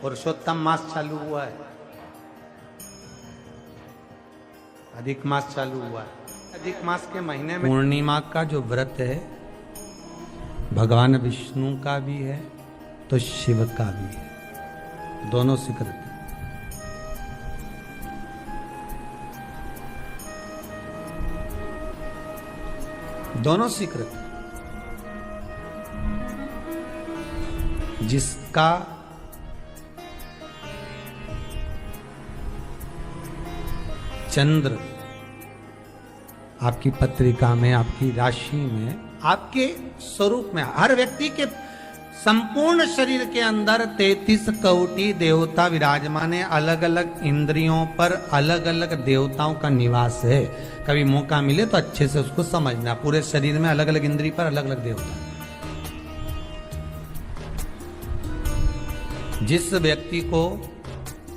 पुरुषोत्तम मास चालू हुआ है, अधिक मास चालू हुआ है। अधिक मास के महीने में पूर्णिमा का जो व्रत है भगवान विष्णु का भी है तो शिव का भी है, दोनों स्वीकृत है। दोनों स्वीकृत है। जिसका चंद्र आपकी पत्रिका में, आपकी राशि में, आपके स्वरूप में, हर व्यक्ति के संपूर्ण शरीर के अंदर 33 कोटि देवता विराजमान है। अलग अलग इंद्रियों पर अलग अलग देवताओं का निवास है। कभी मौका मिले तो अच्छे से उसको समझना। पूरे शरीर में अलग अलग इंद्रिय पर अलग अलग देवता। जिस व्यक्ति को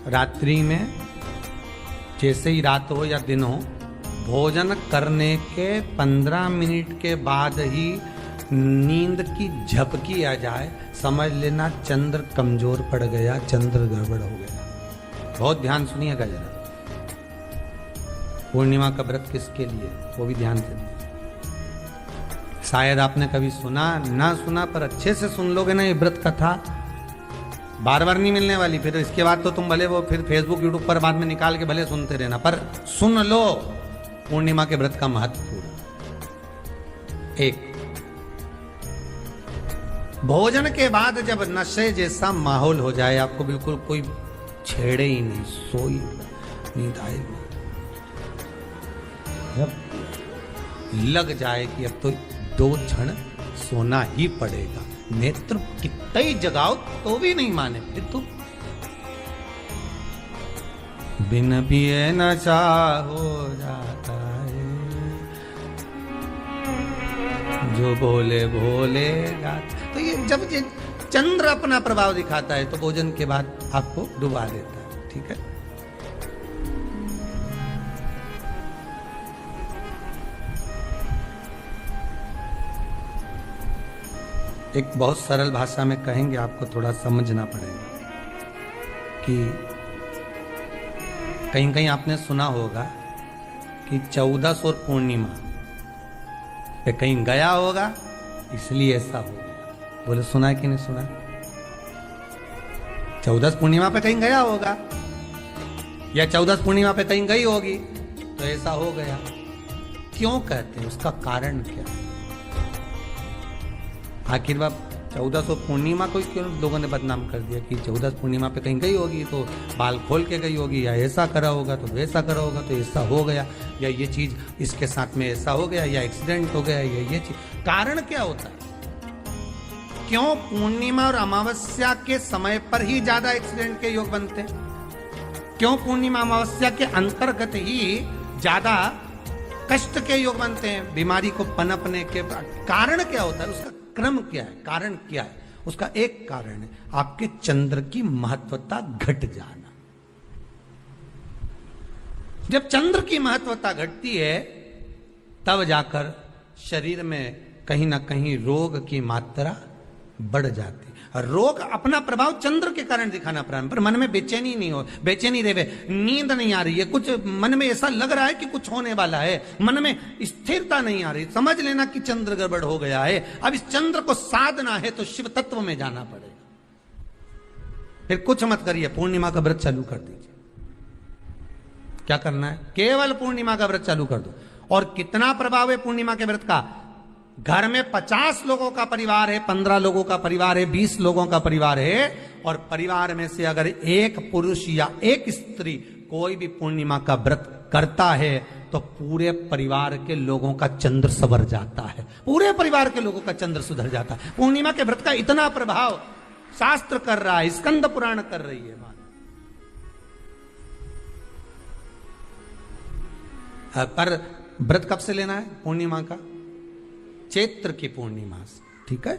रात्रि में, जैसे ही रात हो या दिन हो, भोजन करने के 15 मिनट के बाद ही नींद की झपकी आ जाए, समझ लेना चंद्र कमजोर पड़ गया, चंद्र गड़बड़ हो गया। बहुत ध्यान सुनिएगा जरा। पूर्णिमा का व्रत किसके लिए, वो भी ध्यान से। शायद आपने कभी सुना ना सुना, पर अच्छे से सुन लोगे ना ये व्रत कथा, बार बार नहीं मिलने वाली। फिर इसके बाद तो तुम भले वो फिर फेसबुक यूट्यूब पर बाद में निकाल के भले सुनते रहना, पर सुन लो पूर्णिमा के व्रत का महत्व पूरा। एक, भोजन के बाद जब नशे जैसा माहौल हो जाए, आपको बिल्कुल कोई छेड़े ही नहीं, सोई नींद आएगी, जब लग जाए कि अब तो 2 क्षण सोना ही पड़ेगा, नेत्र कितना ही जगाओ तो भी नहीं माने, फिर तो बिन पिए नशा हो जाता है, जो बोले भोले जाता। तो ये जब ये चंद्र अपना प्रभाव दिखाता है तो भोजन के बाद आपको डुबा देता है। ठीक है, एक बहुत सरल भाषा में कहेंगे, आपको थोड़ा समझना पड़ेगा कि कहीं कहीं आपने सुना होगा कि 14 और पूर्णिमा पे कहीं गया होगा इसलिए ऐसा हो गया। बोले सुना है कि नहीं सुना? 14 पूर्णिमा पे कहीं गया होगा या 14 पूर्णिमा पे कहीं गई होगी तो ऐसा हो गया। क्यों कहते हैं, उसका कारण क्या है? आखिर बात 1400 पूर्णिमा को क्यों लोगों ने बदनाम कर दिया कि 14 पूर्णिमा पे कहीं गई होगी तो बाल खोल के गई होगी, या ऐसा करा होगा तो वैसा करा होगा तो ऐसा हो गया, या ये चीज इसके साथ में ऐसा हो गया, या एक्सीडेंट हो गया, या ये चीज। कारण क्या होता है? क्यों पूर्णिमा और अमावस्या के समय पर ही ज्यादा एक्सीडेंट के योग बनते हैं? क्यों पूर्णिमा अमावस्या के अंतर्गत ही ज्यादा कष्ट के योग बनते हैं, बीमारी को पनपने के? कारण क्या होता है? उसका क्रम क्या है, कारण क्या है? उसका एक कारण है आपके चंद्र की महत्वता घट जाना। जब चंद्र की महत्वता घटती है तब जाकर शरीर में कहीं ना कहीं रोग की मात्रा बढ़ जाती। रोग अपना प्रभाव चंद्र के कारण दिखाना प्रारंभ, पर मन में बेचैनी नहीं हो, बेचैनी रहे, नींद नहीं आ रही है, कुछ मन में ऐसा लग रहा है कि कुछ होने वाला है, मन में स्थिरता नहीं आ रही, समझ लेना कि चंद्र गड़बड़ हो गया है। अब इस चंद्र को साधना है तो शिव तत्व में जाना पड़ेगा। फिर कुछ मत करिए, पूर्णिमा का व्रत चालू कर दीजिए। क्या करना है? केवल पूर्णिमा का व्रत चालू कर दो। और कितना प्रभाव है पूर्णिमा के व्रत का? घर में 50 लोगों का परिवार है, 15 लोगों का परिवार है, 20 लोगों का परिवार है, और परिवार में से अगर एक पुरुष या एक स्त्री कोई भी पूर्णिमा का व्रत करता है तो पूरे परिवार के लोगों का चंद्र संवर जाता है, पूरे परिवार के लोगों का चंद्र सुधर जाता है। पूर्णिमा के व्रत का इतना प्रभाव शास्त्र कर रहा है, स्कंद पुराण कर रही है बात। पर व्रत कब से लेना है पूर्णिमा का? चैत्र की पूर्णिमा से। ठीक है,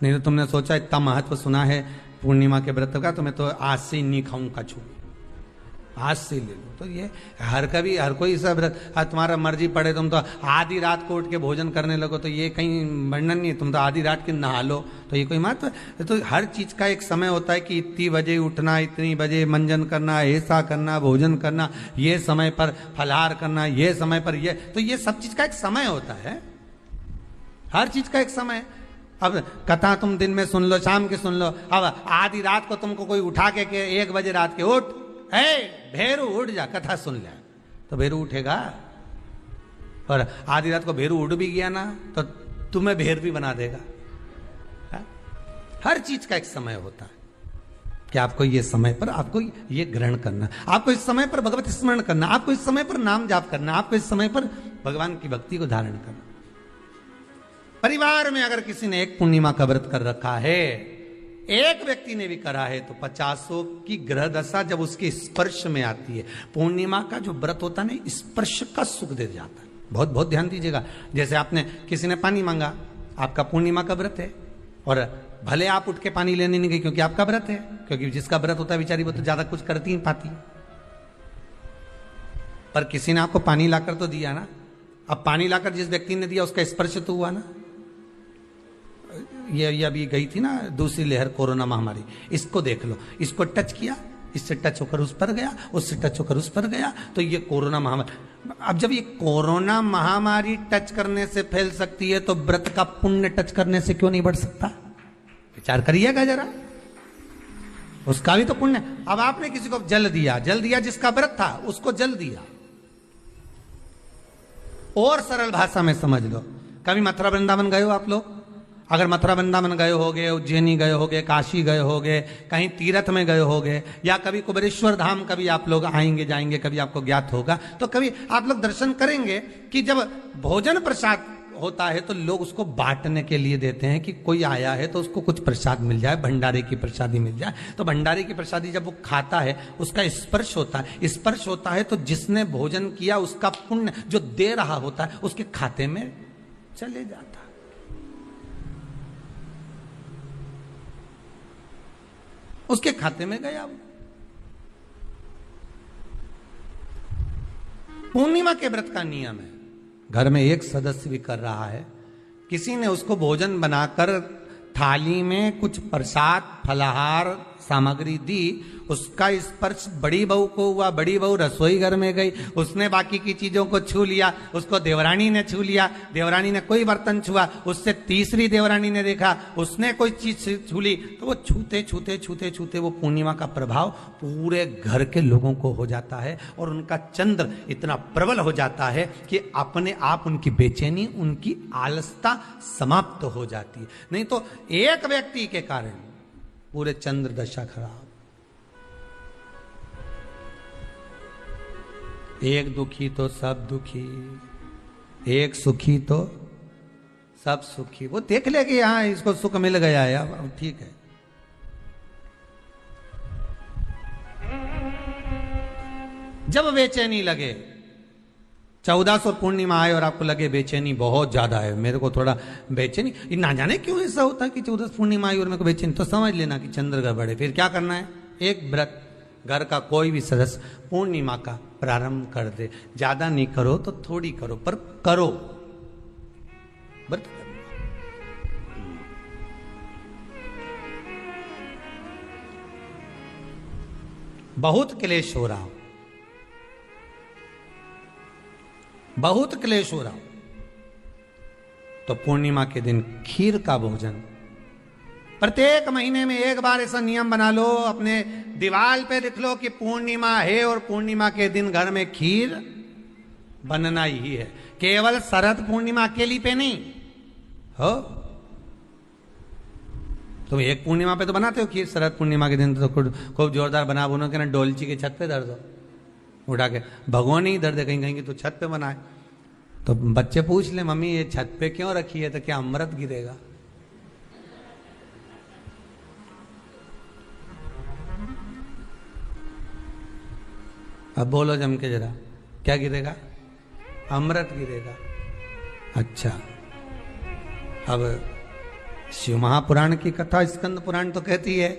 नहीं तो तुमने सोचा इतना महत्व सुना है पूर्णिमा के व्रत का तो मैं तो आज से नहीं खाऊं कछु। आज से ले लो। तो ये हर कोई सब तुम्हारा मर्जी पड़े, तुम तो आधी रात को उठ के भोजन करने लगो, तो ये कहीं वर्णन नहीं है। तुम तो आधी रात के नहा लो, तो ये कोई महत्व है? तो हर चीज का एक समय होता है कि इतनी बजे उठना, इतनी बजे मंजन करना, ऐसा करना, भोजन करना, ये समय पर फलाहार करना, ये समय पर ये, तो ये सब चीज का एक समय होता है, हर चीज का एक समय। अब कथा तुम दिन में सुन लो, शाम की सुन लो, अब आधी रात को तुमको कोई उठा के 1 बजे रात के उठ, भेरू उठ जा, कथा सुन ले, तो भेरू उठेगा? और आधी रात को भेरू उठ भी गया ना तो तुम्हें भेर भी बना देगा। हर चीज का एक समय होता है कि आपको ये समय पर आपको ये ग्रहण करना, आपको इस समय पर भगवत स्मरण करना, आपको इस समय पर नाम जाप करना, आपको इस समय पर भगवान की भक्ति को धारण करना। परिवार में अगर किसी ने एक पूर्णिमा का व्रत कर रखा है, एक व्यक्ति ने भी करा है, तो 50 की ग्रह दशा जब उसके स्पर्श में आती है, पूर्णिमा का जो व्रत होता है ना, स्पर्श का सुख दे जाता है। बहुत बहुत ध्यान दीजिएगा। जैसे आपने किसी ने पानी मांगा, आपका पूर्णिमा का व्रत है, और भले आप उठ के पानी लेने नहीं गए क्योंकि आपका व्रत है, क्योंकि जिसका व्रत होता है बेचारी वो तो ज्यादा कुछ करती ही पाती, पर किसी ने आपको पानी लाकर तो दिया ना। अब पानी लाकर जिस व्यक्ति ने दिया उसका स्पर्श तो हुआ ना। ये अभी गई थी ना दूसरी लहर कोरोना महामारी, इसको देख लो, इसको टच किया, इससे टच होकर उस पर गया, उससे टच होकर उस पर गया, तो ये कोरोना महामारी। अब जब ये कोरोना महामारी टच करने से फैल सकती है, तो व्रत का पुण्य टच करने से क्यों नहीं बढ़ सकता? विचार करिएगा जरा, उसका भी तो पुण्य। अब आपने किसी को जल दिया जिसका व्रत था उसको जल दिया। और सरल भाषा में समझ लो, कभी मथुरा वृंदावन गए हो आप लोग? अगर मथुरा वृंदावन गए होगे, उज्जैनी गए होगे, काशी गए होगे, कहीं तीर्थ में गए होगे, या कभी कुबेरेश्वर धाम कभी आप लोग आएंगे जाएंगे, कभी आपको ज्ञात होगा, तो कभी आप लोग दर्शन करेंगे कि जब भोजन प्रसाद होता है तो लोग उसको बांटने के लिए देते हैं कि कोई आया है तो उसको कुछ प्रसाद मिल जाए, भंडारे की प्रसादी मिल जाए। तो भंडारे की प्रसादी जब वो खाता है, उसका स्पर्श होता है, स्पर्श होता है तो जिसने भोजन किया उसका पुण्य जो दे रहा होता है उसके खाते में चले जाता है। उसके खाते में गया। पूर्णिमा के व्रत का नियम है, घर में एक सदस्य भी कर रहा है, किसी ने उसको भोजन बनाकर थाली में कुछ प्रसाद फलाहार सामग्री दी, उसका स्पर्श बड़ी बहू को हुआ, बड़ी बहू रसोई घर में गई, उसने बाकी की चीजों को छू लिया, उसको देवरानी ने छू लिया, देवरानी ने कोई बर्तन छुआ, उससे तीसरी देवरानी ने देखा, उसने कोई चीज छू ली, तो वो छूते छूते छूते छूते वो पूर्णिमा का प्रभाव पूरे घर के लोगों को हो जाता है, और उनका चंद्र इतना प्रबल हो जाता है कि अपने आप उनकी बेचैनी, उनकी आलसता समाप्त हो जाती है। नहीं तो एक व्यक्ति के कारण पूरे चंद्र दशा खराब। एक दुखी तो सब दुखी, एक सुखी तो सब सुखी। वो देख ले कि हाँ इसको सुख मिल गया है, अब ठीक है। जब बेचैनी लगे, 1400 पूर्णिमा आए और आपको लगे बेचैनी बहुत ज्यादा है, मेरे को थोड़ा बेचैनी, ना जाने क्यों ऐसा होता है कि 14 पूर्णिमा आई और मेरे को बेचैनी, तो समझ लेना कि चंद्र गड़बड़ है। फिर क्या करना है? एक व्रत घर का कोई भी सदस्य पूर्णिमा का प्रारंभ कर दे। ज्यादा नहीं करो तो थोड़ी करो, पर करो व्रत। बहुत क्लेश हो रहा हो, बहुत क्लेश हो रहा हो, तो पूर्णिमा के दिन खीर का भोजन प्रत्येक महीने में एक बार ऐसा नियम बना लो, अपने दीवार पे लिख लो कि पूर्णिमा है और पूर्णिमा के दिन घर में खीर बनना ही है। केवल शरद पूर्णिमा अकेली पे नहीं हो, तुम एक पूर्णिमा पे तो बनाते हो खीर, शरद पूर्णिमा के दिन तो खूब जोरदार बना बुनो के ना डोलची के छत पे धर दो, उठा के भगवान ही दर्द कहीं कहीं की तो छत पे बनाए। तो बच्चे पूछ ले मम्मी ये छत पे क्यों रखी है, तो क्या अमृत गिरेगा? अब बोलो जम के जरा, क्या गिरेगा? अमृत गिरेगा। अच्छा, अब शिव महापुराण की कथा स्कंद पुराण तो कहती है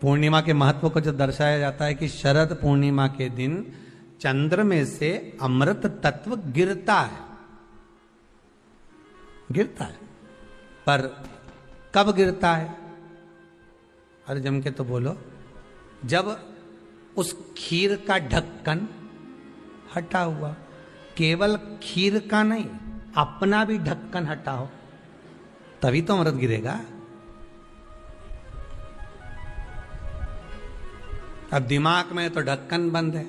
पूर्णिमा के महत्व को जो दर्शाया जाता है कि शरद पूर्णिमा के दिन चंद्र में से अमृत तत्व गिरता है, गिरता है। पर कब गिरता है? अरे जम के तो बोलो, जब उस खीर का ढक्कन हटा हुआ, केवल खीर का नहीं अपना भी ढक्कन हटाओ, तभी तो अमृत गिरेगा। अब दिमाग में तो ढक्कन बंद है,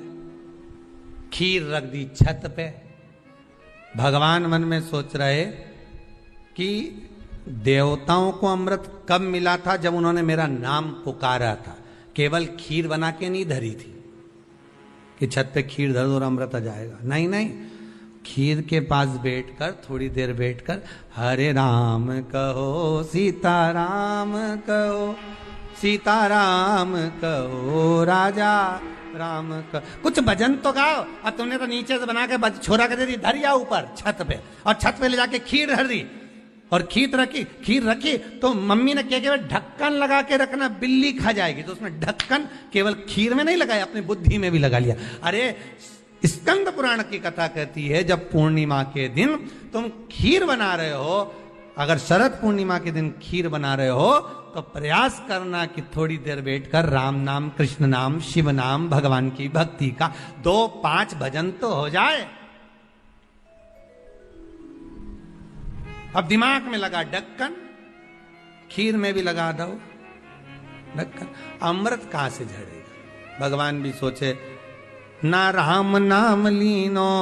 खीर रख दी छत पे। भगवान मन में सोच रहे कि देवताओं को अमृत कब मिला था? जब उन्होंने मेरा नाम पुकारा था। केवल खीर बना के नहीं धरी थी कि छत पे खीर धर दो और अमृत आ जाएगा। नहीं नहीं, खीर के पास बैठकर थोड़ी देर बैठकर हरे राम कहो सीताराम कहो, सीताराम कहो राजा राम कहो, कुछ भजन तो गाओ। अब तुमने तो नीचे से बना के छोरा के दे दी, धर या ऊपर छत पे, और छत पे ले जाके खीर धर दी और खीर रखी तो मम्मी ने क्या केवल ढक्कन लगा के रखना, बिल्ली खा जाएगी। तो उसमें ढक्कन केवल खीर में नहीं लगाया, अपनी बुद्धि में भी लगा लिया। अरे स्कंद पुराण की कथा कहती है जब पूर्णिमा के दिन तुम खीर बना रहे हो, अगर शरद पूर्णिमा के दिन खीर बना रहे हो तो प्रयास करना कि थोड़ी देर बैठकर राम नाम, कृष्ण नाम, शिव नाम, भगवान की भक्ति का 2-5 भजन तो हो जाए। अब दिमाग में लगा ढक्कन, खीर में भी लगा दो ढक्कन, अमृत कहां से झड़ेगा? भगवान भी सोचे, ना राम नाम लीनो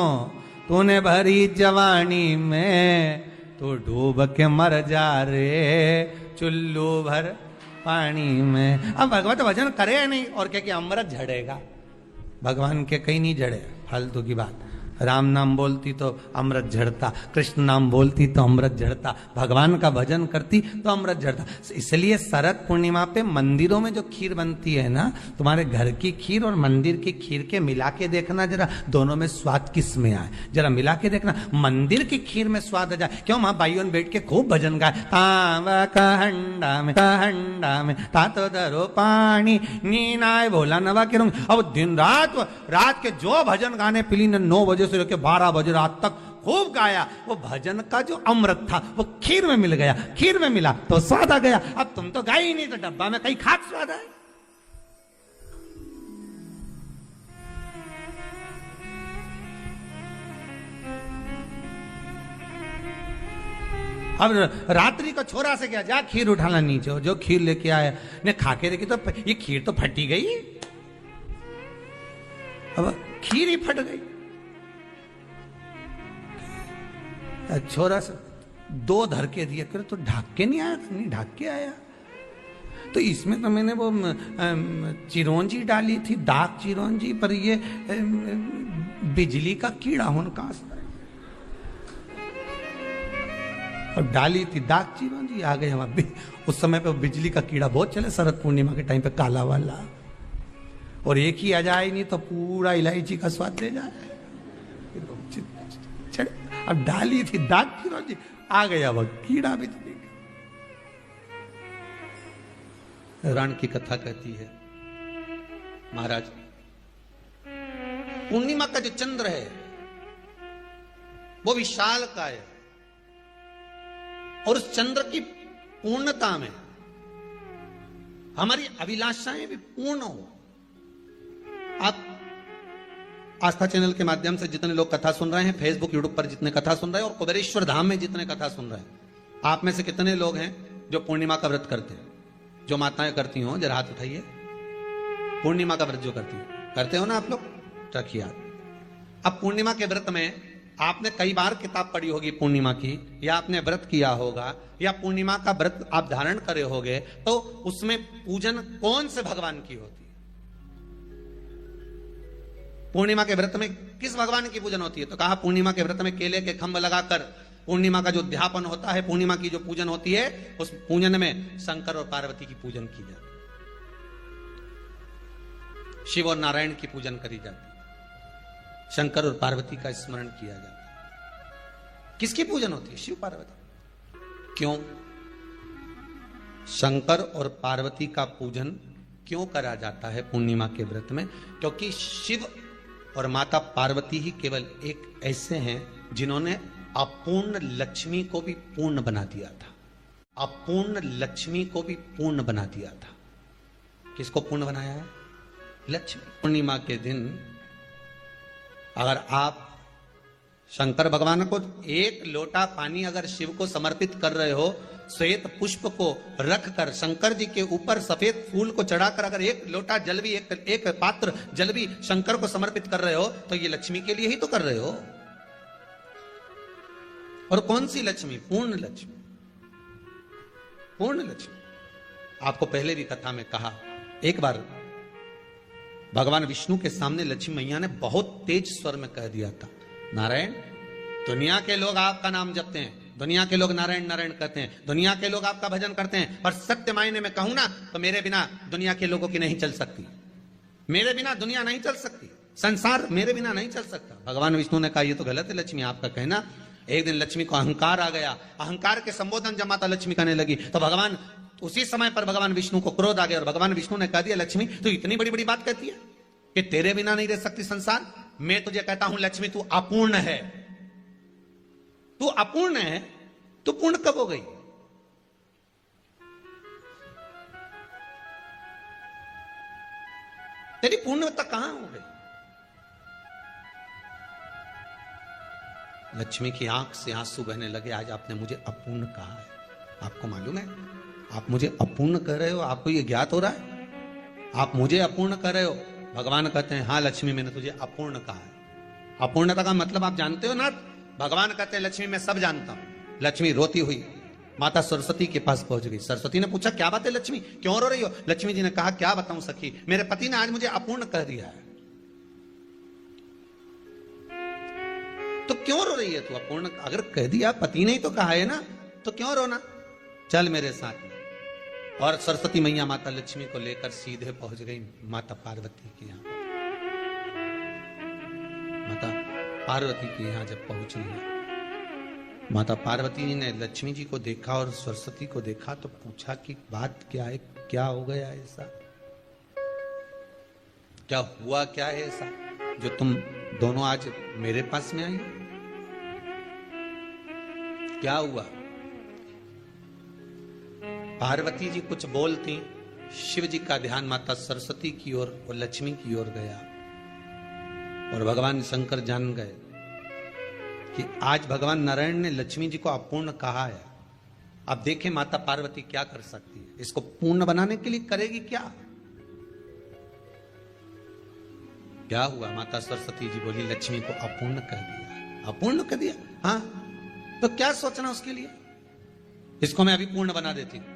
तूने भरी जवानी में, तो डूब के मर जा रे चुल्लू भर पानी में। अब भगवत भजन करे नहीं और क्या कि अमृत झड़ेगा? भगवान के कहीं नहीं झड़े, फालतू की बात। राम नाम बोलती तो अमृत झड़ता, कृष्ण नाम बोलती तो अमृत झड़ता, भगवान का भजन करती तो अमृत झड़ता। इसलिए शरद पूर्णिमा पे मंदिरों में जो खीर बनती है ना, तुम्हारे घर की खीर और मंदिर की खीर के मिला के देखना जरा, दोनों में स्वाद किस में आए, जरा मिला के देखना। मंदिर की खीर में स्वाद आ जाए, क्यों? वहां भाइयों बैठ के खूब भजन गाए, तावा का हंडा में ता तो दरो पानी नीनाए भोला नवा के रंग। अब दिन रात के जो भजन गाने पिली ने 9 बजे से लेकर 12 बजे रात तक खूब गाया, वो भजन का जो अमृत था वो खीर में मिल गया, खीर में मिला तो स्वाद आ गया। अब तुम तो गाई ही नहीं, तो डब्बा में कहीं खाक स्वाद आए। अब रात्रि को छोरा से क्या, जा खीर उठाना नीचे, जो खीर लेके आया ने खा के देखी तो ये खीर तो फटी गई। अब खीर ही फट गई। छोरा से 2 धर के दिया, कर तो ढाक के नहीं आया? नहीं ढाक के आया। तो इसमें तो मैंने वो चिरौंजी डाली थी, दाग चिरौंजी, पर ये बिजली का कीड़ा होने का और डाली थी दाग चिरौंजी, आ गए हम। उस समय पे बिजली का कीड़ा बहुत चले, शरद पूर्णिमा के टाइम पे काला वाला, और एक ही आ जाए नहीं तो पूरा इलायची का स्वाद दे जाए। अब डाली थी दाग चिरौंजी, आ गया वह कीड़ा भी। रण की कथा कहती है, महाराज पूर्णिमा का जो चंद्र है वो विशाल का है, और उस चंद्र की पूर्णता में हमारी अभिलाषाएं भी पूर्ण हो। आप आस्था चैनल के माध्यम से जितने लोग कथा सुन रहे हैं, फेसबुक यूट्यूब पर जितने कथा सुन रहे हैं, और कुबेरेश्वर धाम में जितने कथा सुन रहे हैं, आप में से कितने लोग हैं जो पूर्णिमा का व्रत करते हैं? जो माताएं करती हो जरा हाथ उठाइए। पूर्णिमा का व्रत जो करती हो, करते हो ना आप लोग? रखिए हाथ। अब पूर्णिमा के व्रत में आपने कई बार किताब पढ़ी होगी पूर्णिमा की, या आपने व्रत किया होगा, या पूर्णिमा का व्रत आप धारण करे होगे, तो उसमें पूजन कौन से भगवान की होती है? पूर्णिमा के व्रत में किस भगवान की पूजन होती है? तो कहा पूर्णिमा के व्रत में केले के खंभ लगाकर पूर्णिमा का जो अध्यापन होता है, पूर्णिमा की जो पूजन होती है, उस पूजन में शंकर और पार्वती की पूजन की जाती है, शिव और नारायण की पूजन करी जाती है, शंकर और पार्वती का स्मरण किया जाता है। किसकी पूजन होती है? शिव पार्वती। क्यों? शंकर और पार्वती का पूजन क्यों करा जाता है पूर्णिमा के व्रत में? क्योंकि शिव और माता पार्वती ही केवल एक ऐसे हैं जिन्होंने अपूर्ण लक्ष्मी को भी पूर्ण बना दिया था। अपूर्ण लक्ष्मी को भी पूर्ण बना दिया था। किसको पूर्ण बनाया है? लक्ष्मी। पूर्णिमा के दिन अगर आप शंकर भगवान को एक लोटा पानी अगर शिव को समर्पित कर रहे हो, श्वेत पुष्प को रखकर शंकर जी के ऊपर सफेद फूल को चढ़ाकर अगर एक लोटा जल भी एक पात्र जल भी शंकर को समर्पित कर रहे हो, तो ये लक्ष्मी के लिए ही तो कर रहे हो। और कौन सी लक्ष्मी? पूर्ण लक्ष्मी। पूर्ण लक्ष्मी। आपको पहले भी कथा में कहा, एक बार भगवान विष्णु के सामने लक्ष्मी मैया ने बहुत तेज स्वर में कह दिया था, नारायण, दुनिया के लोग आपका नाम जपते हैं, दुनिया के लोग नारायण नारायण कहते हैं, दुनिया के लोग आपका भजन करते हैं, पर सत्य मायने में कहूं ना तो मेरे बिना दुनिया के लोगों की नहीं चल सकती। मेरे बिना दुनिया नहीं चल सकती, संसार मेरे बिना नहीं चल सकता। भगवान विष्णु ने कहा, यह तो गलत है लक्ष्मी आपका कहना। एक दिन लक्ष्मी को अहंकार आ गया। अहंकार के संबोधन जब माता लक्ष्मी करने लगी तो भगवान उसी समय पर भगवान विष्णु को क्रोध आ गया और भगवान विष्णु ने कह दिया, लक्ष्मी तू इतनी बड़ी बड़ी बात कहती है कि तेरे बिना नहीं रह सकती संसार। मैं तुझे कहता हूं लक्ष्मी, तू अपूर्ण है। तू अपूर्ण है, तू पूर्ण कब हो गई? तेरी पूर्णता कहां हो गई? लक्ष्मी की आंख से आंसू बहने लगे। आज आपने मुझे अपूर्ण कहा है। आपको मालूम है आप मुझे अपूर्ण कह रहे हो? आपको यह ज्ञात हो रहा है? आप मुझे अपूर्ण कह रहे हो? भगवान कहते हैं, हाँ लक्ष्मी मैंने तुझे अपूर्ण कहा है। अपूर्णता का मतलब आप जानते हो ना? भगवान कहते हैं, लक्ष्मी मैं सब जानता हूं। लक्ष्मी रोती हुई माता सरस्वती के पास पहुंच गई। सरस्वती ने पूछा, क्या बात है लक्ष्मी, क्यों रो रही हो? लक्ष्मी जी ने कहा, क्या बताऊं सखी, मेरे पति ने आज मुझे अपूर्ण कह दिया है। तो क्यों रो रही है तू? अपूर्ण अगर कह दिया, पति ने ही तो कहा है ना, तो क्यों रोना? चल मेरे साथ में। और सरस्वती मैया माता लक्ष्मी को लेकर सीधे पहुंच गई माता पार्वती के यहां। माता पार्वती के यहां जब पहुंची है, माता पार्वती जी ने लक्ष्मी जी को देखा और सरस्वती को देखा तो पूछा कि बात क्या है, क्या हो गया ऐसा, क्या हुआ, क्या है ऐसा जो तुम दोनों आज मेरे पास में आई? क्या हुआ? पार्वती जी कुछ बोलती, शिव जी का ध्यान माता सरस्वती की ओर और लक्ष्मी की ओर गया और भगवान शंकर जान गए कि आज भगवान नारायण ने लक्ष्मी जी को अपूर्ण कहा है। अब देखें माता पार्वती क्या कर सकती है। इसको पूर्ण बनाने के लिए करेगी क्या? क्या हुआ? माता सरस्वती जी बोली, लक्ष्मी को अपूर्ण कह दिया। अपूर्ण कह दिया? हाँ, तो क्या सोचना उसके लिए? इसको मैं अभी पूर्ण बना देती हूं।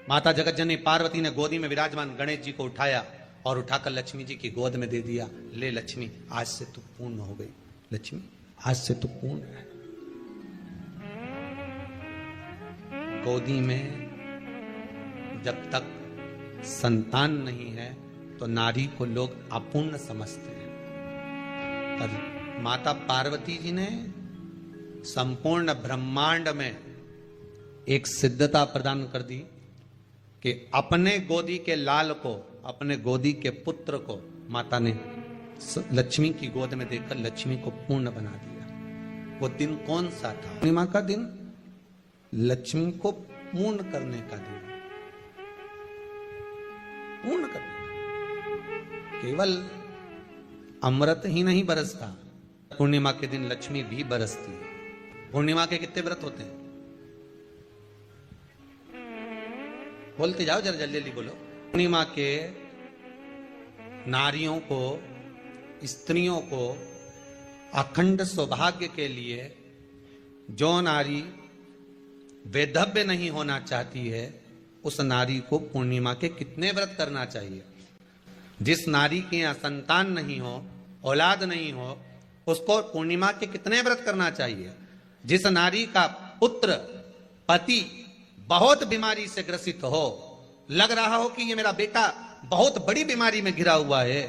माता जगत जननी पार्वती ने गोदी में विराजमान गणेश जी को उठाया और उठाकर लक्ष्मी जी की गोद में दे दिया। ले लक्ष्मी, आज से तू पूर्ण हो गई। लक्ष्मी आज से तू पूर्ण है। गोदी में जब तक संतान नहीं है तो नारी को लोग अपूर्ण समझते हैं, पर माता पार्वती जी ने संपूर्ण ब्रह्मांड में एक सिद्धता प्रदान कर दी कि अपने गोदी के लाल को, अपने गोदी के पुत्र को माता ने लक्ष्मी की गोद में देकर लक्ष्मी को पूर्ण बना दिया। वो दिन कौन सा था? पूर्णिमा का दिन, लक्ष्मी को पूर्ण करने का दिन। पूर्ण करने का। केवल अमृत ही नहीं बरसता, पूर्णिमा के दिन लक्ष्मी भी बरसती है। पूर्णिमा के कितने व्रत होते हैं? बोलते जाओ, जरा जल्दी जल्दी बोलो। पूर्णिमा के नारियों को, स्त्रियों को अखंड सौभाग्य के लिए, जो नारी वैधव्य नहीं होना चाहती है, उस नारी को पूर्णिमा के कितने व्रत करना चाहिए? जिस नारी के यहाँ संतान नहीं हो, औलाद नहीं हो, उसको पूर्णिमा के कितने व्रत करना चाहिए? जिस नारी का पुत्र, पति बहुत बीमारी से ग्रसित हो, लग रहा हो कि ये मेरा बेटा बहुत बड़ी बीमारी में घिरा हुआ है,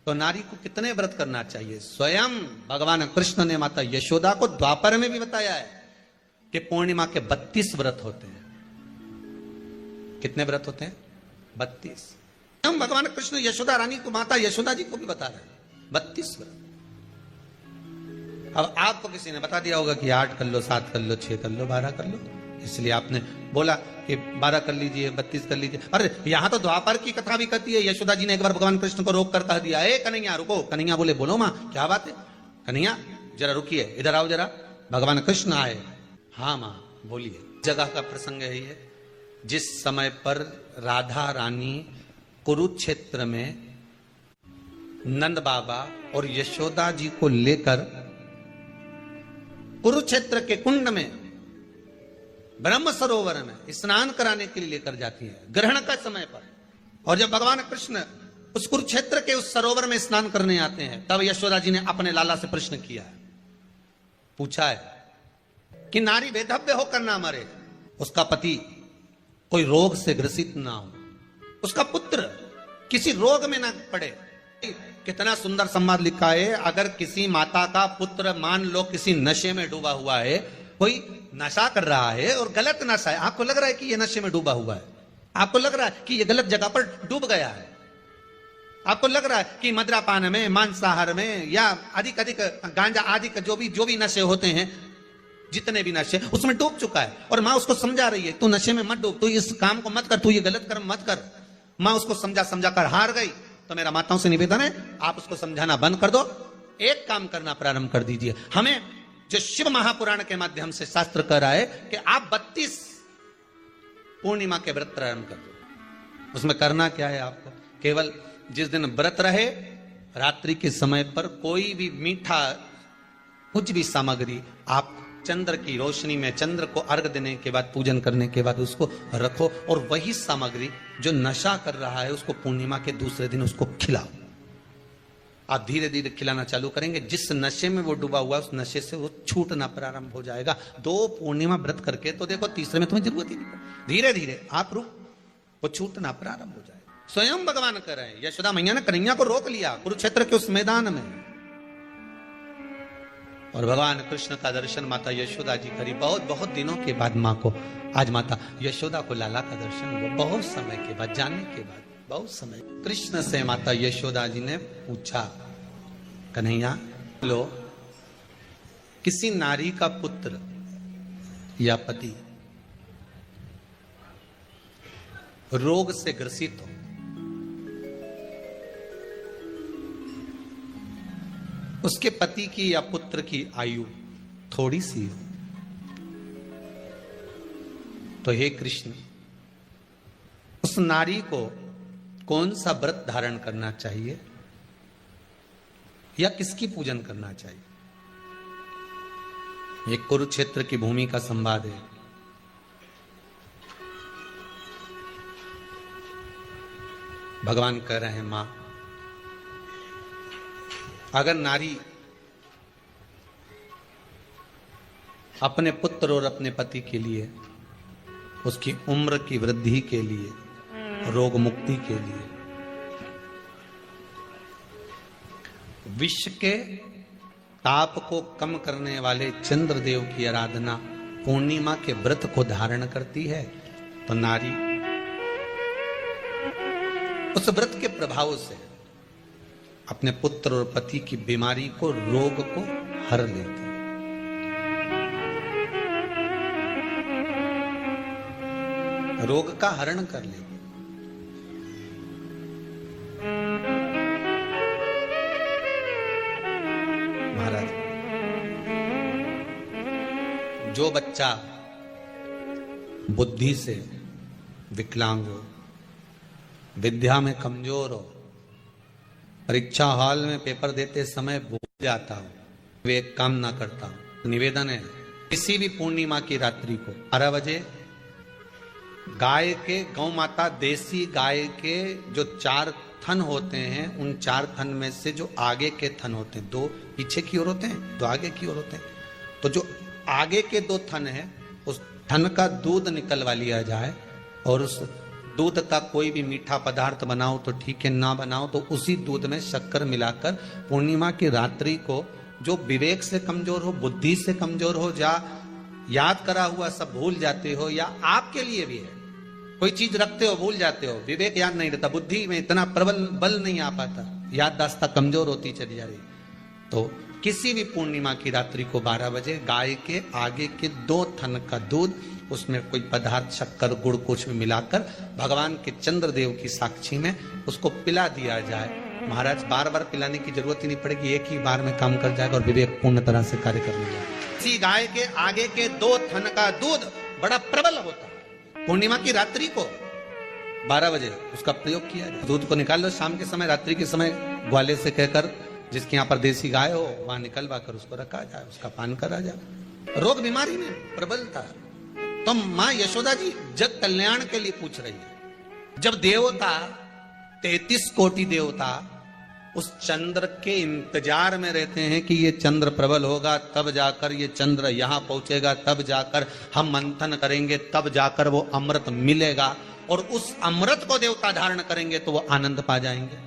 तो नारी को कितने व्रत करना चाहिए? स्वयं भगवान कृष्ण ने माता यशोदा को द्वापर में भी बताया है कि पूर्णिमा के 32 व्रत होते हैं। कितने व्रत होते हैं? 32। स्वयं भगवान कृष्ण यशोदा रानी को, माता यशोदा जी को भी बता रहे हैं 32 व्रत। अब आपको किसी ने बता दिया होगा कि 8 कर लो, 7 कर लो, 6 कर लो, 12 कर लो, इसलिए आपने बोला कि 12 कर लीजिए, 32 कर लीजिए। अरे यहां तो द्वापर की कथा भी कहती है, यशोदा जी ने एक बार भगवान कृष्ण को रोक कर कह दिया, ए कन्हैया रुको। कन्हैया बोले, बोलो मां क्या बात है? कन्हैया जरा रुकिए, इधर आओ जरा। भगवान कृष्ण आए। हाँ मां बोलिए। जगह का प्रसंग है ये, जिस समय पर राधा रानी कुरुक्षेत्र में नंद बाबा और यशोदा जी को लेकर कुरुक्षेत्र के कुंड में, ब्रह्म सरोवर में स्नान कराने के लिए लेकर जाती है, ग्रहण का समय पर। और जब भगवान कृष्ण उस कुरुक्षेत्र के उस सरोवर में स्नान करने आते हैं, तब यशोदा जी ने अपने लाला से प्रश्न किया है, पूछा है कि नारी वेधव्य होकर ना मरे, उसका पति कोई रोग से ग्रसित ना हो, उसका पुत्र किसी रोग में ना पड़े। कितना सुंदर संवाद लिखा है। अगर किसी माता का पुत्र मान लो किसी नशे में डूबा हुआ है, कोई नशा कर रहा है और गलत नशा है, आपको लग रहा है कि ये नशे में डूबा हुआ है, आपको लग रहा है कि ये गलत जगह पर डूब गया है, आपको लग रहा है कि मदिरापान में, मांसाहार में या अधिक गांजा आदि का जो भी नशे होते हैं, जितने भी नशे, उसमें डूब चुका है। और माँ उसको समझा रही है, तू नशे में मत डूब, तू इस काम को मत कर, तू ये गलत कर्म मत कर। माँ उसको समझा कर हार गई। तो मेरा माताओं से निवेदन है, आप उसको समझाना बंद कर दो, एक काम करना प्रारंभ कर दीजिए। हमें जो शिव महापुराण के माध्यम से शास्त्र कह रहा है कि आप 32 पूर्णिमा के व्रत प्रारंभ कर दो। उसमें करना क्या है आपको? केवल जिस दिन व्रत रहे, रात्रि के समय पर कोई भी मीठा, कुछ भी सामग्री आप चंद्र की रोशनी में, चंद्र को अर्घ देने के बाद, पूजन करने के बाद उसको रखो, और वही सामग्री जो नशा कर रहा है उसको पूर्णिमा के दूसरे दिन उसको खिलाओ। आप धीरे धीरे खिलाना चालू करेंगे, जिस नशे में वो डूबा हुआ उस नशे से वो छूटना प्रारंभ हो जाएगा। 2 पूर्णिमा व्रत करके तो देखो, तीसरे में तुम्हें जरूरत ही नहीं, धीरे धीरे आप वो छूटना प्रारंभ हो जाएगा। स्वयं भगवान कर रहे हैं, यशोदा मैया ने कन्हैया को रोक लिया कुरुक्षेत्र के उस मैदान में, और भगवान कृष्ण का दर्शन माता यशोदा जी करी। बहुत दिनों के बाद माँ को, आज माता यशोदा को लाला का दर्शन हुआ, बहुत समय के बाद, जाने के बाद बहुत समय। कृष्ण से माता यशोदा जी ने पूछा, कन्हैया लो, किसी नारी का पुत्र या पति रोग से ग्रसित हो, उसके पति की या पुत्र की आयु थोड़ी सी हो, तो हे कृष्ण, उस नारी को कौन सा व्रत धारण करना चाहिए या किसकी पूजन करना चाहिए? ये कुरुक्षेत्र की भूमि का संवाद है। भगवान कह रहे हैं, मां, अगर नारी अपने पुत्र और अपने पति के लिए, उसकी उम्र की वृद्धि के लिए, रोग मुक्ति के लिए, विश्व के ताप को कम करने वाले चंद्रदेव की आराधना, पूर्णिमा के व्रत को धारण करती है, तो नारी उस व्रत के प्रभाव से अपने पुत्र और पति की बीमारी को, रोग को हर लेती है। रोग का हरण कर लेगी। महाराज, जो बच्चा बुद्धि से विकलांग हो, विद्या में कमजोर हो, परीक्षा हॉल में पेपर देते समय भूल जाता हो, वे एक काम ना करता हो, निवेदन है किसी भी पूर्णिमा की रात्रि को 12 बजे गाय के, गौ माता देसी गाय के जो 4 थन होते हैं, उन 4 थन में से जो आगे के थन होते हैं, 2 पीछे की ओर होते हैं, 2 आगे की ओर होते हैं, तो जो आगे के 2 थन है, उस थन का दूध निकलवा लिया जाए, और उस दूध का कोई भी मीठा पदार्थ बनाओ तो ठीक है, ना बनाओ तो उसी दूध में शक्कर मिलाकर पूर्णिमा की रात्रि को, जो विवेक से कमजोर हो, बुद्धि से कमजोर हो, या याद करा हुआ सब भूल जाते हो, या आपके लिए भी है कोई चीज रखते हो भूल जाते हो, विवेक याद नहीं रहता, बुद्धि में इतना प्रबल बल नहीं आ पाता, याददाश्त कमजोर होती चली जा रही। तो किसी भी पूर्णिमा की रात्रि को 12 बजे गाय के आगे के 2 थन का दूध, उसमें कोई पदार्थ शक्कर गुड़ कुछ भी मिलाकर भगवान के चंद्रदेव की साक्षी में उसको पिला दिया जाए। महाराज बार बार पिलाने की जरूरत ही नहीं पड़ेगी, एक ही बार में काम कर जाएगा और विवेक पूर्ण तरह से कार्य कर लेगा। इसी गाय के आगे के 2 थन का दूध बड़ा प्रबल होता है। पूर्णिमा की रात्रि को 12 बजे उसका प्रयोग किया जाए। दूध को निकाल लो शाम के समय, रात्रि के समय ग्वाले से कहकर जिसके यहाँ पर देसी गाय हो वहां निकलवा कर उसको रखा जाए, उसका पान करा जाए। रोग बीमारी में प्रबलता। तो मां यशोदा जी जग कल्याण के लिए पूछ रही है। जब देवता 33 कोटि देवता उस चंद्र के इंतजार में रहते हैं कि ये चंद्र प्रबल होगा तब जाकर ये चंद्र यहां पहुंचेगा, तब जाकर हम मंथन करेंगे, तब जाकर वो अमृत मिलेगा और उस अमृत को देवता धारण करेंगे तो वो आनंद पा जाएंगे।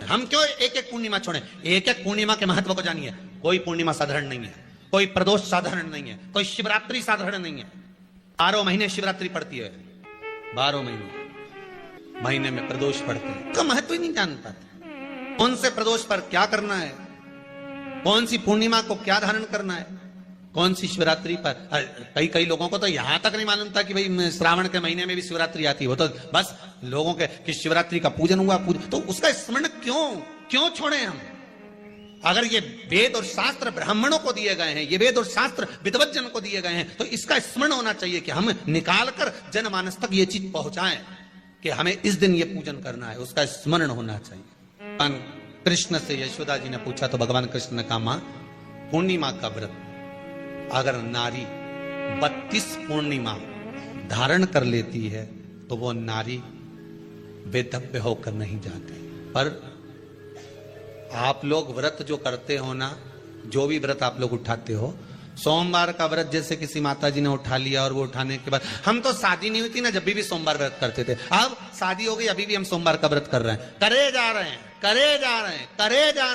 हम क्यों एक एक पूर्णिमा छोड़े? एक एक पूर्णिमा के महत्व को जानिए। कोई पूर्णिमा साधारण नहीं है, कोई प्रदोष साधारण नहीं है, कोई शिवरात्रि साधारण नहीं है। 12 महीने शिवरात्रि पड़ती है, 12 महीने में प्रदोष पड़ते हैं, तो महत्व ही नहीं जान पाते। कौन से प्रदोष पर क्या करना है, कौन सी पूर्णिमा को क्या धारण करना है, कौन सी शिवरात्रि पर। कई लोगों को तो यहां तक नहीं मालूम था कि भाई श्रावण के महीने में भी शिवरात्रि आती है। वो तो बस लोगों के कि शिवरात्रि का पूजन हुआ, तो उसका स्मरण क्यों छोड़े हम? अगर ये वेद और शास्त्र ब्राह्मणों को दिए गए हैं, ये वेद और शास्त्र विद्वज्जन को दिए गए हैं, तो इसका स्मरण होना चाहिए कि हम निकालकर जनमानस तक ये चीज पहुंचाएं कि हमें इस दिन ये पूजन करना है, उसका स्मरण होना चाहिए। भगवान कृष्ण से यशोदा जी ने पूछा तो भगवान कृष्ण ने कहा, मां पूर्णिमा का व्रत अगर नारी 32 पूर्णिमा धारण कर लेती है तो वो नारी वेदव्य होकर नहीं जाती। पर आप लोग व्रत जो करते हो ना, जो भी व्रत आप लोग उठाते हो, सोमवार का व्रत जैसे किसी माता जी ने उठा लिया और वो उठाने के बाद, हम तो शादी नहीं हुई थी ना जब भी सोमवार व्रत करते थे, अब शादी हो गई अभी भी हम सोमवार का व्रत कर रहे हैं, करे जा रहे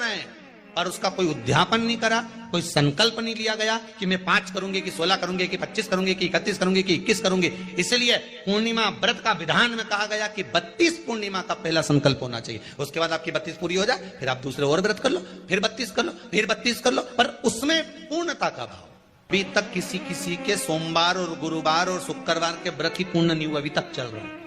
हैं, और उसका कोई उद्यापन नहीं करा, कोई संकल्प नहीं लिया गया कि मैं 5 करूंगी कि 16 करूंगी कि 25 करूंगी कि 31 करूंगी कि 21 करूंगी। इसलिए पूर्णिमा व्रत का विधान में कहा गया कि 32 पूर्णिमा का पहला संकल्प होना चाहिए। उसके बाद आपकी 32 पूरी हो जाए, फिर आप दूसरे और व्रत कर लो, फिर 32 कर लो, फिर 32 कर लो, पर उसमें पूर्णता का भाव। अभी तक किसी के सोमवार और गुरुवार और शुक्रवार के व्रत ही पूर्ण नहीं हुआ, अभी तक चल रहा है,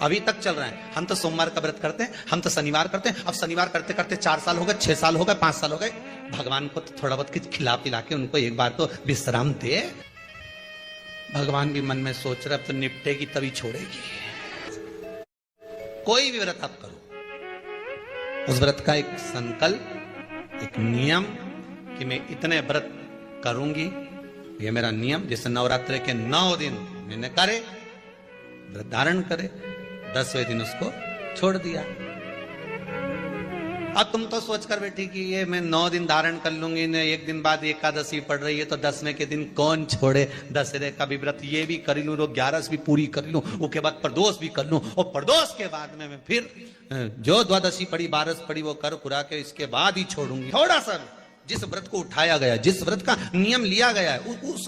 अभी तक चल रहा है। हम तो सोमवार का व्रत करते हैं, हम तो शनिवार करते हैं, अब शनिवार करते करते 4 साल हो गए, 6 साल हो गए, 5 साल हो गए। भगवान को तो थोड़ा बहुत कुछ खिला पिला के उनको एक बार तो विश्राम दे। भगवान भी मन में सोच रहे अब तो निपटेगी तभी छोड़ेगी। कोई भी व्रत आप करो, उस व्रत का एक संकल्प, एक नियम कि मैं इतने व्रत करूंगी, ये मेरा नियम। जैसे नवरात्रि के 9 दिन मैंने करे, व्रत धारण करे, 10वें दिन उसको छोड़ दिया। अब तुम तो सोच कर बैठी कि ये मैं 9 दिन धारण कर लूंगी, ने 1 दिन बाद एकादशी पड़ रही है तो 10वें के दिन कौन छोड़े, दशहरे का भी व्रत ये भी कर लूं, 11 भी पूरी कर लूं, उसके बाद प्रदोष भी कर लूं, और प्रदोष के बाद में मैं फिर जो द्वादशी पड़ी 12 पड़ी वो कर खुरा के इसके बाद ही छोड़ूंगी। थोड़ा सा जिस व्रत को उठाया गया, जिस व्रत का नियम लिया गया है,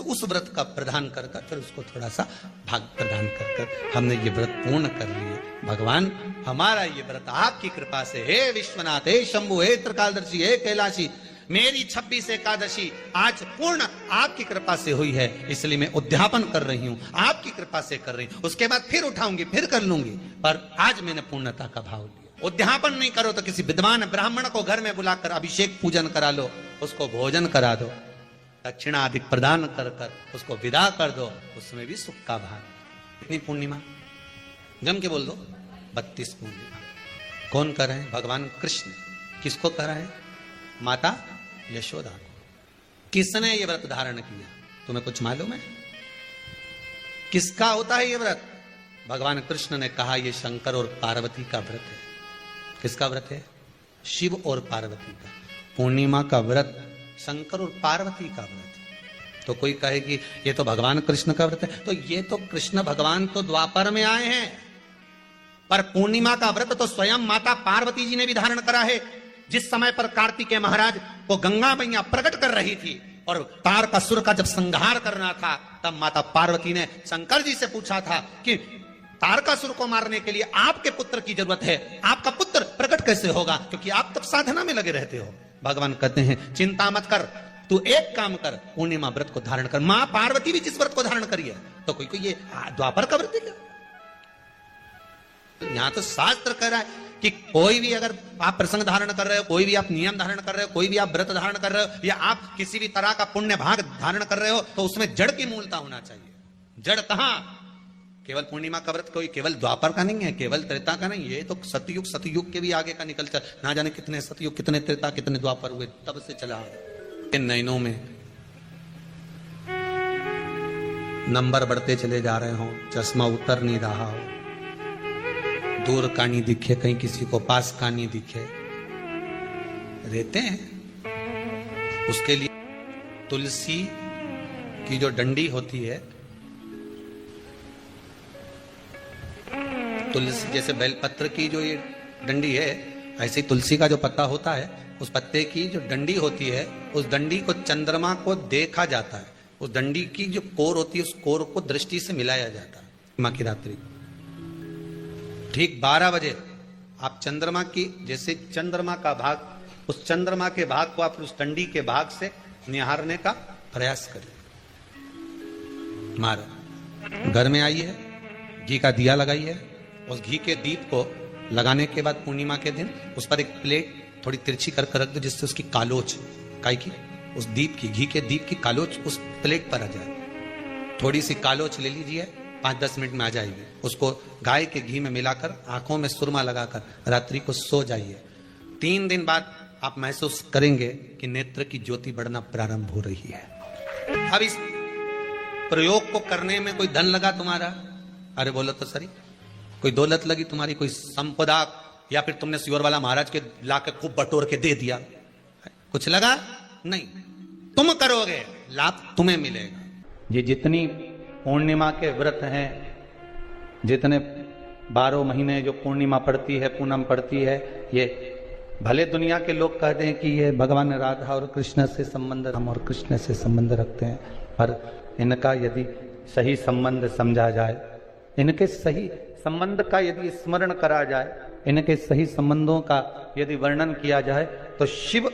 उस व्रत का प्रदान कर फिर उसको थोड़ा सा भाग प्रदान कर हमने ये व्रत पूर्ण कर लिए। भगवान हमारा ये व्रत आपकी कृपा से, हे विश्वनाथ, हे शंभु, हे त्रिकालदर्शी, हे कैलाशी, मेरी 26 एकादशी आज पूर्ण आपकी कृपा से हुई है, इसलिए मैं उद्यापन कर रही हूं, आपकी कृपा से कर रही हूं। उसके बाद फिर उठाऊंगी, फिर कर लूंगी, पर आज मैंने पूर्णता का भाव लिया। उद्यापन नहीं करो तो किसी विद्वान ब्राह्मण को घर में बुलाकर अभिषेक पूजन करा लो, उसको भोजन करा दो, दक्षिणा आदि प्रदान कर उसको विदा कर दो, उसमें भी सुख का भाग। इतनी पूर्णिमा जम के बोल दो, 32 पूर्णिमा। कौन कर रहे हैं? भगवान कृष्ण। किसको कर रहे हैं? माता यशोदा को। किसने ये व्रत धारण किया? तुम्हें कुछ मालूम है किसका होता है ये व्रत? भगवान कृष्ण ने कहा ये शंकर और पार्वती का व्रत है। किसका व्रत है? शिव और पार्वती का। पूर्णिमा का व्रत शंकर और पार्वती का व्रत है। तो कोई कहे कि ये तो भगवान कृष्ण का व्रत है, तो ये तो कृष्ण भगवान तो द्वापर में आए हैं, पर पूर्णिमा का व्रत तो स्वयं माता पार्वती जी ने भी धारण करा है। जिस समय पर कार्तिकेय महाराज को गंगा मैया प्रकट कर रही थी और तारकासुर का जब संहार करना था, तब माता पार्वती ने शंकर जी से पूछा था कि तारकासुर को मारने के लिए आपके पुत्र की जरूरत है, आपका पुत्र प्रकट कैसे होगा? क्योंकि आप तब साधना में लगे रहते हो। भगवान कहते हैं चिंता मत कर, तू एक काम कर, पूर्णिमा व्रत को धारण कर। मां पार्वती भी जिस व्रत को धारण करी है, तो कोई ये द्वापर का व्रत है क्या? यहां तो शास्त्र कह रहा है कि कोई भी अगर आप प्रसंग धारण कर रहे हो, कोई भी आप नियम धारण कर रहे हो, कोई भी आप व्रत धारण कर रहे हो, या आप किसी भी तरह का पुण्य भाग धारण कर रहे हो, तो उसमें जड़ की मूलता होना चाहिए। जड़ कहां? केवल पूर्णिमा का व्रत कोई केवल द्वापर का नहीं है, केवल त्रेता का नहीं, ये तो सतयुग के भी आगे का निकल चल, ना जाने कितने सतयुग, कितने त्रेता, कितने द्वापर हुए, तब से चला। इन नयनों में नंबर बढ़ते चले जा रहे हो, चश्मा उतर नहीं रहा हो, दूर का नहीं दिखे, कहीं किसी को पास का नहीं दिखे, रहते हैं। उसके लिए तुलसी की जो डंडी होती है, तुलसी जैसे बेलपत्र की जो ये डंडी है, ऐसे ही तुलसी का जो पत्ता होता है, उस पत्ते की जो डंडी होती है, उस डंडी को चंद्रमा को देखा जाता है। उस डंडी की जो कोर होती है, उस कोर को दृष्टि से मिलाया जाता है। माँ की रात्रि ठीक 12 बजे आप चंद्रमा की, जैसे चंद्रमा का भाग, उस चंद्रमा के भाग को आप उस डंडी के भाग से निहारने का प्रयास करें। मारो घर में आई है, घी का दिया लगाई है, उस घी के दीप को लगाने के बाद पूर्णिमा के दिन उस पर एक प्लेट थोड़ी तिरछी कर रख दो, जिससे उसकी कालोच, काई की, उस दीप की, घी के दीप की कालोच उस प्लेट पर आ जाए। थोड़ी सी कालोच ले लीजिए, 5-10 मिनट में आ जाएगी। उसको गाय के घी में मिलाकर आंखों में सुरमा लगाकर रात्रि को सो जाइए। 3 दिन बाद आप महसूस करेंगे कि नेत्र की ज्योति बढ़ना प्रारंभ हो रही है। अब इस प्रयोग को करने में कोई धन लगा तुम्हारा? अरे बोलो तो सही, कोई दौलत लगी तुम्हारी, कोई संपदा, या फिर तुमने सियोर वाला महाराज के लाके खूब बटोर के दे दिया, कुछ लगा? नहीं। तुम करोगे, लाभ तुम्हें मिलेगा। ये जितनी पूर्णिमा के व्रत हैं, जितने 12 महीने जो पूर्णिमा पड़ती है, पूनम पड़ती है, ये भले दुनिया के लोग कहते हैं कि ये भगवान राधा और कृष्ण से संबंध, हम और कृष्ण से संबंध रखते हैं, पर इनका यदि सही संबंध समझा जाए, इनके सही संबंध का यदि स्मरण करा जाए, इनके सही संबंधों का यदि वर्णन किया जाए, तो शिव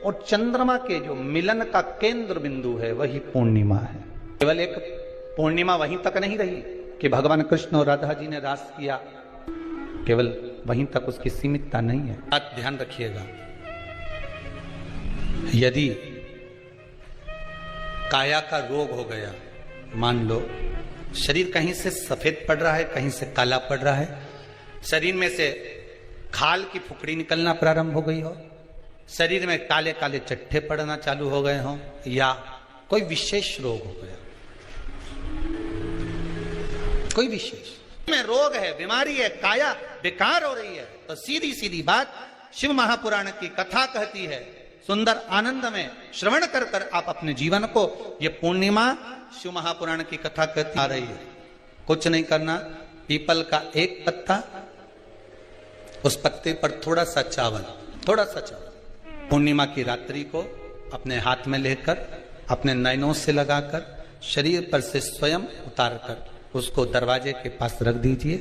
और चंद्रमा के जो मिलन का केंद्र बिंदु है वही पूर्णिमा है। केवल एक पूर्णिमा वहीं तक नहीं रही कि भगवान कृष्ण और राधा जी ने रास किया, केवल वहीं तक उसकी सीमितता नहीं है। बात ध्यान रखिएगा, यदि काया का रोग हो गया, मान लो शरीर कहीं से सफेद पड़ रहा है, कहीं से काला पड़ रहा है, शरीर में से खाल की फुकड़ी निकलना प्रारंभ हो गई हो, शरीर में काले काले चट्टे पड़ना चालू हो गए हो, या कोई विशेष रोग हो गया, कोई विशेष में रोग है, बीमारी है, काया बेकार हो रही है, तो सीधी सीधी बात शिव महापुराण की कथा कहती है, सुंदर आनंद में श्रवण कर कर आप अपने जीवन को, ये पूर्णिमा शिव महापुराण की कथा कहती आ रही है। कुछ नहीं करना, पीपल का एक पत्ता, उस पत्ते पर थोड़ा सा चावल, थोड़ा सा चावल, पूर्णिमा की रात्रि को अपने हाथ में लेकर, अपने नयनों से लगाकर, शरीर पर से स्वयं उतार कर उसको दरवाजे के पास रख दीजिए।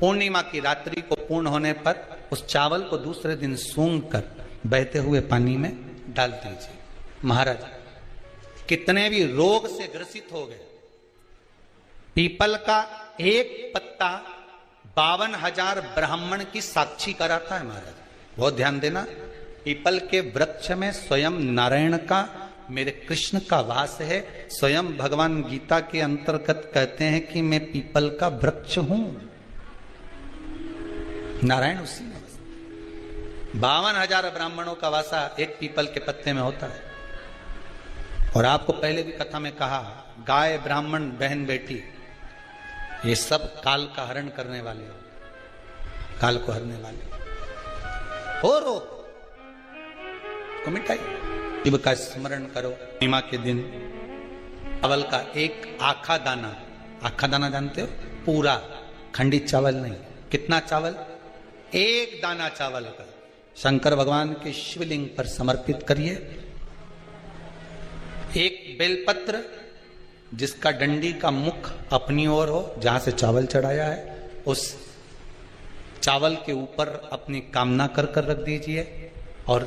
पूर्णिमा की रात्रि को पूर्ण होने पर उस चावल को दूसरे दिन सूंघ कर बहते हुए पानी में डाल दीजिए। महाराज कितने भी रोग से ग्रसित हो गए, पीपल का एक पत्ता 52,000 ब्राह्मण की साक्षी कराता है। महाराज बहुत ध्यान देना, पीपल के वृक्ष में स्वयं नारायण का, मेरे कृष्ण का वास है। स्वयं भगवान गीता के अंतर्गत कहते हैं कि मैं पीपल का वृक्ष हूं, नारायण उसी में। 52,000 ब्राह्मणों का वासा एक पीपल के पत्ते में होता है। और आपको पहले भी कथा में कहा, गाय, ब्राह्मण, बहन, बेटी, ये सब काल का हरण करने वाले हो, काल को हरने वाले हो। रोग को मिटाई, शिव का स्मरण करो। पूर्णिमा के दिन चावल का एक आखा दाना, आखा दाना जानते हो, पूरा खंडित चावल नहीं, कितना चावल, एक दाना चावल का शंकर भगवान के शिवलिंग पर समर्पित करिए। एक बेलपत्र जिसका डंडी का मुख अपनी ओर हो, जहां से चावल चढ़ाया है, उस चावल के ऊपर अपनी कामना कर कर रख दीजिए और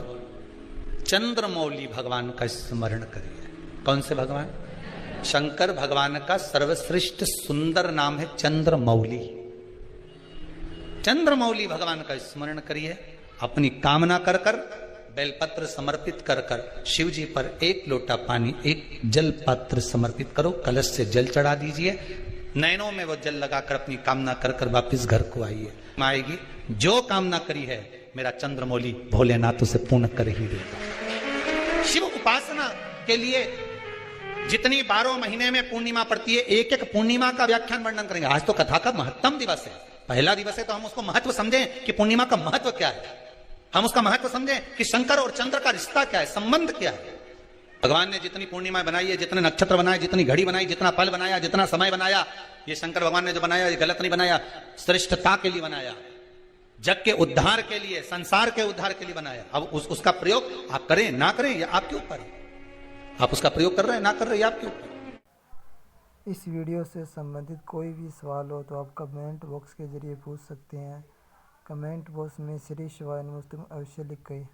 चंद्रमौली भगवान का स्मरण करिए। कौन से भगवान? शंकर भगवान का सर्वश्रेष्ठ सुंदर नाम है चंद्रमौली। चंद्रमौली भगवान का स्मरण करिए, अपनी कामना कर कर बेलपत्र समर्पित कर कर शिव जी पर एक लोटा पानी, एक जल पात्र समर्पित करो, कलश से जल चढ़ा दीजिए, नैनों में वो जल लगाकर अपनी कामना कर कर वापिस घर को आइए। आएगी जो कामना करी है मेरा चंद्रमौली भोलेनाथ उसे पूर्ण कर ही देगा। शिव उपासना के लिए जितनी 12 महीने में पूर्णिमा पड़ती है, एक एक पूर्णिमा का व्याख्यान वर्णन करेंगे। आज तो कथा का महत्तम दिवस है, पहला दिवस है, तो हम उसको महत्व समझें कि पूर्णिमा का महत्व क्या है, हम उसका महत्व समझें कि शंकर और चंद्र का रिश्ता क्या है, संबंध क्या है। भगवान ने जितनी पूर्णिमा बनाई है, जितने नक्षत्र बनाए, जितनी घड़ी बनाई, जितना पल बनाया, जितना समय बनाया, ये शंकर भगवान ने जो बनाया ये गलत नहीं बनाया, श्रेष्ठता के लिए बनाया, जग के उद्धार के लिए, संसार के उद्धार के लिए बनाया। अब उसका प्रयोग आप करें ना करें ये आपके ऊपर है, आप उसका प्रयोग कर रहे हैं ना कर रहे हैं आपके ऊपर। इस वीडियो से संबंधित कोई भी सवाल हो तो आप कमेंट बॉक्स के जरिए पूछ सकते हैं। कमेंट बॉक्स में श्री शिवाय नमोस्तुभ्यं अवश्य लिखें।